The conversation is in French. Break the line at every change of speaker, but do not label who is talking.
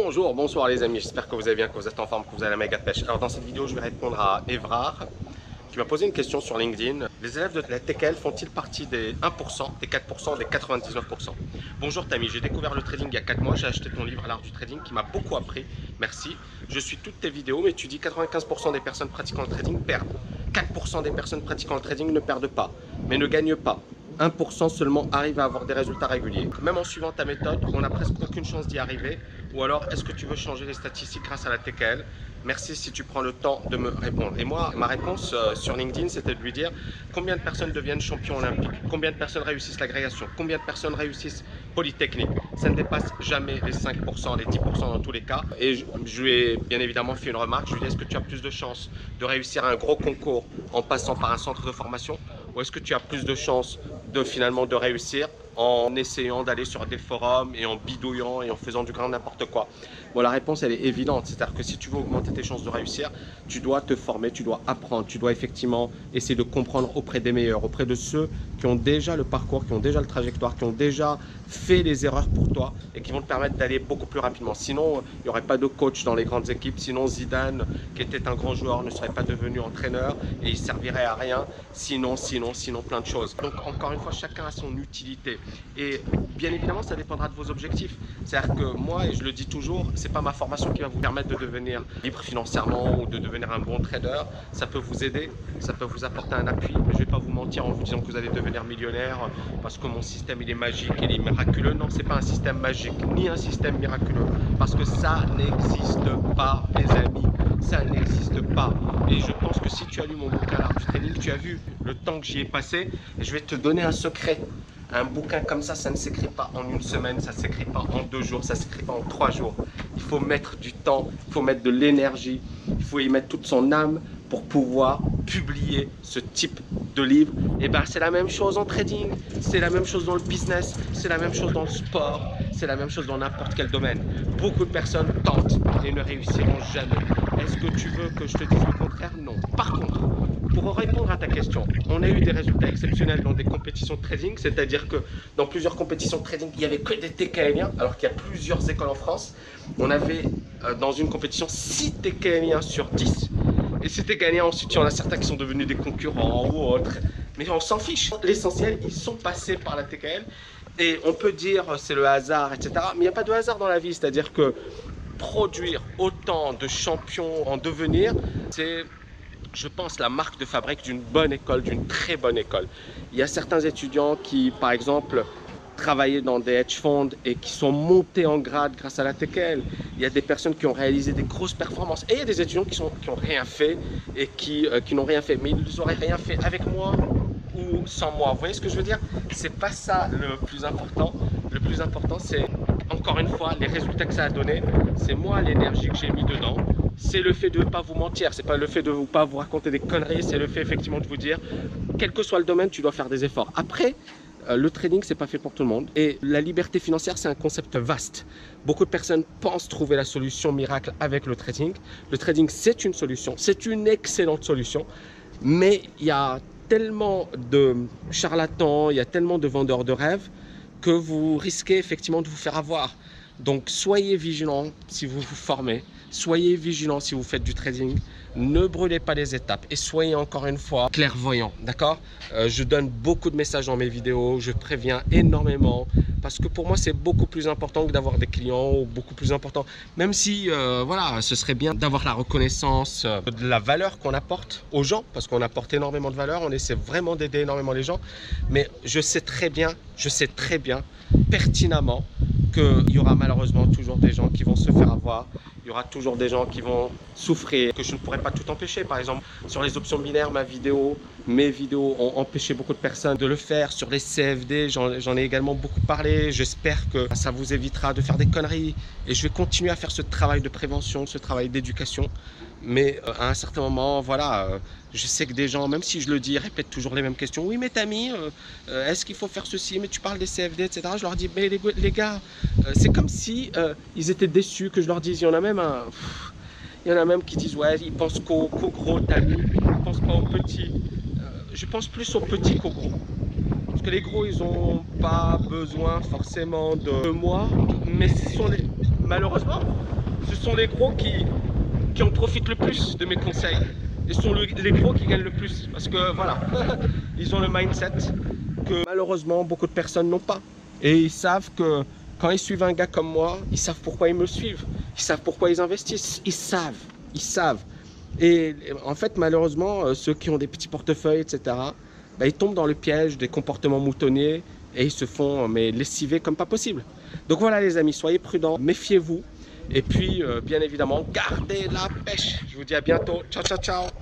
Bonjour, bonsoir les amis, j'espère que vous allez bien, que vous êtes en forme, que vous avez la méga pêche. Alors dans cette vidéo, je vais répondre à Evrard qui m'a posé une question sur LinkedIn. Les élèves de la TKL font-ils partie des 1%, des 4%, des 99%? Bonjour Tammy, j'ai découvert le trading il y a 4 mois, j'ai acheté ton livre à l'art du trading qui m'a beaucoup appris, merci. Je suis toutes tes vidéos, mais tu dis 95% des personnes pratiquant le trading perdent. 4% des personnes pratiquant le trading ne perdent pas, mais ne gagnent pas. 1% seulement arrive à avoir des résultats réguliers. Même en suivant ta méthode, on n'a presque aucune chance d'y arriver. Ou alors, est-ce que tu veux changer les statistiques grâce à la TKL? Merci si tu prends le temps de me répondre. Et moi, ma réponse sur LinkedIn, c'était de lui dire combien de personnes deviennent champions olympiques, combien de personnes réussissent l'agrégation, combien de personnes réussissent Polytechnique. Ça ne dépasse jamais les 5%, les 10% dans tous les cas. Et je lui ai bien évidemment fait une remarque. Je lui ai dit, est-ce que tu as plus de chances de réussir un gros concours en passant par un centre de formation, ou est-ce que tu as plus de chances de finalement de réussir en essayant d'aller sur des forums et en bidouillant et en faisant du grand n'importe quoi? Bon, la réponse elle est évidente, c'est-à-dire que si tu veux augmenter tes chances de réussir, tu dois te former, tu dois apprendre, tu dois effectivement essayer de comprendre auprès des meilleurs, auprès de ceux qui ont déjà le parcours, qui ont déjà le trajectoire, qui ont déjà fait les erreurs pour toi et qui vont te permettre d'aller beaucoup plus rapidement. Sinon, il n'y aurait pas de coach dans les grandes équipes, sinon Zidane, qui était un grand joueur, ne serait pas devenu entraîneur et il servirait à rien, sinon plein de choses. Donc encore une fois, chacun a son utilité. Et bien évidemment, ça dépendra de vos objectifs. C'est-à-dire que moi, et je le dis toujours, c'est pas ma formation qui va vous permettre de devenir libre financièrement ou de devenir un bon trader. Ça peut vous aider, ça peut vous apporter un appui. Mais je vais pas vous mentir en vous disant que vous allez devenir millionnaire parce que mon système il est magique, il est miraculeux. Non, c'est pas un système magique, ni un système miraculeux. Parce que ça n'existe pas, les amis. Ça n'existe pas. Et je pense que si tu as lu mon bouquin L'Art du Trading, tu as vu le temps que j'y ai passé. Et je vais te donner un secret. Un bouquin comme ça ne s'écrit pas en une semaine, ça ne s'écrit pas en 2 jours, ça ne s'écrit pas en 3 jours. Il faut mettre du temps, il faut mettre de l'énergie, il faut y mettre toute son âme pour pouvoir publier ce type de livre. Et bien c'est la même chose en trading, c'est la même chose dans le business, c'est la même chose dans le sport, c'est la même chose dans n'importe quel domaine. Beaucoup de personnes tentent et ne réussiront jamais. Est-ce que tu veux que je te dise le contraire? Non. Par contre, pour répondre à ta question, on a eu des résultats exceptionnels dans des compétitions de trading, c'est-à-dire que dans plusieurs compétitions de trading, il n'y avait que des TKLiens, alors qu'il y a plusieurs écoles en France. On avait dans une compétition 6 TKLiens sur 10. Et ces TKLiens, ensuite, il y en a certains qui sont devenus des concurrents ou autres. Mais on s'en fiche. L'essentiel, ils sont passés par la TKL. Et on peut dire c'est le hasard, etc. Mais il n'y a pas de hasard dans la vie, c'est-à-dire que produire autant de champions en devenir, c'est, je pense, la marque de fabrique d'une bonne école, d'une très bonne école. Il y a certains étudiants qui, par exemple, travaillaient dans des hedge funds et qui sont montés en grade grâce à la TKL. Il y a des personnes qui ont réalisé des grosses performances. Et il y a des étudiants qui n'ont rien fait et qui n'ont rien fait. Mais ils n'auraient rien fait avec moi ou sans moi. Vous voyez ce que je veux dire? C'est pas ça le plus important. Le plus important, c'est, encore une fois, les résultats que ça a donné. C'est moi, l'énergie que j'ai mis dedans. C'est le fait de ne pas vous mentir, c'est pas le fait de ne pas vous raconter des conneries, c'est le fait effectivement de vous dire, quel que soit le domaine, tu dois faire des efforts. Après, le trading, c'est pas fait pour tout le monde. Et la liberté financière, c'est un concept vaste. Beaucoup de personnes pensent trouver la solution miracle avec le trading. Le trading, c'est une solution, c'est une excellente solution. Mais il y a tellement de charlatans, il y a tellement de vendeurs de rêves que vous risquez effectivement de vous faire avoir. Donc soyez vigilants si vous vous formez, soyez vigilants si vous faites du trading, ne brûlez pas les étapes et soyez encore une fois clairvoyants, d'accord? Je donne beaucoup de messages dans mes vidéos, je préviens énormément parce que pour moi c'est beaucoup plus important que d'avoir des clients ou beaucoup plus important, même si voilà, ce serait bien d'avoir la reconnaissance de la valeur qu'on apporte aux gens parce qu'on apporte énormément de valeur, on essaie vraiment d'aider énormément les gens, mais je sais très bien pertinemment qu'il y aura malheureusement toujours des gens qui vont se faire avoir, il y aura toujours des gens qui vont souffrir, que je ne pourrai pas tout empêcher. Par exemple, sur les options binaires, mes vidéos ont empêché beaucoup de personnes de le faire. Sur les CFD, j'en ai également beaucoup parlé. J'espère que ça vous évitera de faire des conneries. Et je vais continuer à faire ce travail de prévention, ce travail d'éducation. Mais à un certain moment, voilà, je sais que des gens, même si je le dis, répètent toujours les mêmes questions. Oui, mais Tammy, est-ce qu'il faut faire ceci? Mais tu parles des CFD, etc. Je leur dis, mais les gars, c'est comme si ils étaient déçus que je leur dise. Il y en a même qui disent, ouais, ils pensent qu'au gros, Tammy, ils pensent pas aux petits. Je pense plus aux petits qu'aux gros. Parce que les gros, ils n'ont pas besoin forcément de moi, mais ce sont malheureusement, ce sont les gros qui en profitent le plus de mes conseils. Et ce sont les gros qui gagnent le plus. Parce que voilà, ils ont le mindset que malheureusement beaucoup de personnes n'ont pas. Et ils savent que quand ils suivent un gars comme moi, ils savent pourquoi ils me suivent. Ils savent pourquoi ils investissent. Ils savent. Et en fait, malheureusement, ceux qui ont des petits portefeuilles, etc., bah, ils tombent dans le piège des comportements moutonniers et ils se font lessiver comme pas possible. Donc voilà les amis, soyez prudents, méfiez-vous. Et puis, bien évidemment, gardez la pêche. Je vous dis à bientôt. Ciao, ciao, ciao.